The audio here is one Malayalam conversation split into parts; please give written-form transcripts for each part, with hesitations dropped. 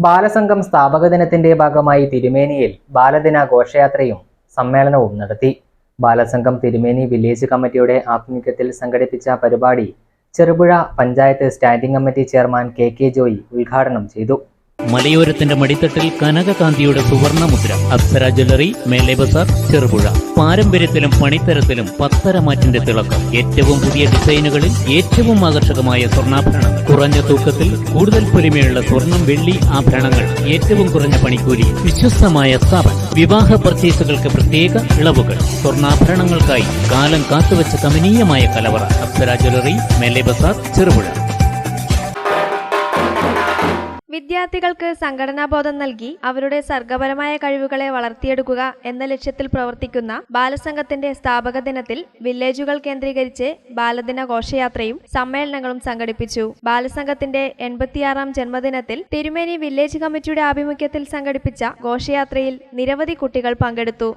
ബാലസംഘം സ്ഥാപക ദിനത്തിന്റെ ഭാഗമായി തിരുമേനിയിൽ ബാലദിന ഘോഷയാത്രയും സമ്മേളനവും നടത്തി. ബാലസംഘം തിരുമേനി വില്ലേജ് കമ്മിറ്റിയുടെ ആഭിമുഖ്യത്തിൽ സംഘടിപ്പിച്ച പരിപാടി Cherupuzha panchayat standing committee chairman K Joy ഉദ്ഘാടനം ചെയ്തു. മലയോരത്തിന്റെ മടിത്തട്ടിൽ കനകകാന്തിയുടെ സുവർണ മുദ്ര. അപ്സര ജ്വല്ലറി, മേലെ ബസാർ, ചെറുപുഴ. പാരമ്പര്യത്തിലും പണിത്തരത്തിലും പത്തരമാറ്റിന്റെ തിളക്കം. ഏറ്റവും പുതിയ ഡിസൈനുകളിൽ ഏറ്റവും ആകർഷകമായ സ്വർണ്ണാഭരണം. കുറഞ്ഞ തൂക്കത്തിൽ കൂടുതൽ പൊലിമയുള്ള സ്വർണം, വെള്ളി ആഭരണങ്ങൾ. ഏറ്റവും കുറഞ്ഞ പണിക്കൂലി. വിശ്വസ്തമായ സ്ഥാപനം. വിവാഹ പർച്ചേസുകൾക്ക് പ്രത്യേക ഇളവുകൾ. സ്വർണ്ണാഭരണങ്ങൾക്കായി കാലം കാത്തുവച്ച കമനീയമായ കലവറ. അപ്സര ജ്വല്ലറി, മേലെ ബസാർ, ചെറുപുഴ. വിദ്യാർത്ഥികൾക്ക് സംഘടനാബോധം നൽകി അവരുടെ സർഗപരമായ കഴിവുകളെ വളർത്തിയെടുക്കുക എന്ന ലക്ഷ്യത്തിൽ പ്രവർത്തിക്കുന്ന ബാലസംഘത്തിന്റെ സ്ഥാപക ദിനത്തിൽ വില്ലേജുകൾ കേന്ദ്രീകരിച്ച് ബാലദിന ഘോഷയാത്രയും സമ്മേളനങ്ങളും സംഘടിപ്പിച്ചു. ബാലസംഘത്തിന്റെ 86ാം ജന്മദിനത്തിൽ തിരുമേനി വില്ലേജ് കമ്മിറ്റിയുടെ ആഭിമുഖ്യത്തിൽ സംഘടിപ്പിച്ച ഘോഷയാത്രയിൽ നിരവധി കുട്ടികൾ പങ്കെടുത്തു.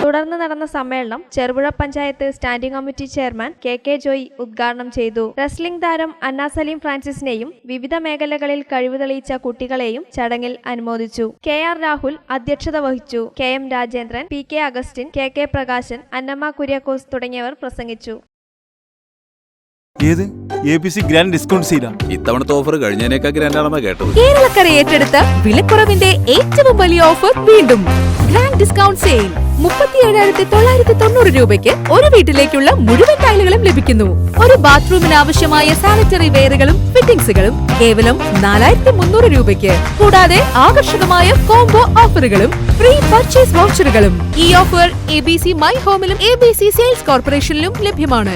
തുടർന്ന് നടന്ന സമ്മേളനം Cherupuzha panchayat standing committee chairman K Joy ഉദ്ഘാടനം ചെയ്തു. റെസ്ലിംഗ് താരം അന്ന സലീം ഫ്രാൻസിസിനെയും വിവിധ മേഖലകളിൽ കഴിവ് തെളിയിച്ച കുട്ടികളെയും ചടങ്ങിൽ അനുമോദിച്ചു. KR രാഹുൽ അധ്യക്ഷത വഹിച്ചു. KM Rajendran, PK Augustine, KK Prakashan, Annamma Kuriakose തുടങ്ങിയവർ പ്രസംഗിച്ചു. ABC ഗ്രാൻഡ് ഡിസ്കൗണ്ട് സെയിൽ ഇത്തവണത്തെ ഓഫർ കഴിഞ്ഞതിനേക്കാൾ ഗ്രാൻഡ് ആണെന്ന് കേട്ടത്. കേരളക്കര ഏറ്റെടുത്ത വിലക്കുറവിന്റെ ഏറ്റവും വലിയ ഓഫർ വീണ്ടും ഗ്രാൻഡ് ഡിസ്കൗണ്ട് സെയിൽ. 37,990 രൂപയ്ക്ക് ഒരു വീട്ടിലേക്കുള്ള മുഴുവൻ ടൈലുകളും ലഭിക്കുന്നു. ഒരു ബാത്റൂമിന് ആവശ്യമായ സാനിറ്ററി വെയറുകളും ഫിറ്റിംഗ്സുകളും കേവലം 4,300 രൂപയ്ക്ക്. കൂടാതെ ആകർഷകമായ കോംബോ ഓഫറുകളും ഫ്രീ പർച്ചേസ് വൗച്ചറുകളും. ഈ ഓഫർ ABC മൈ ഹോമിലും ABC സെയിൽസ് കോർപ്പറേഷനിലും ലഭ്യമാണ്.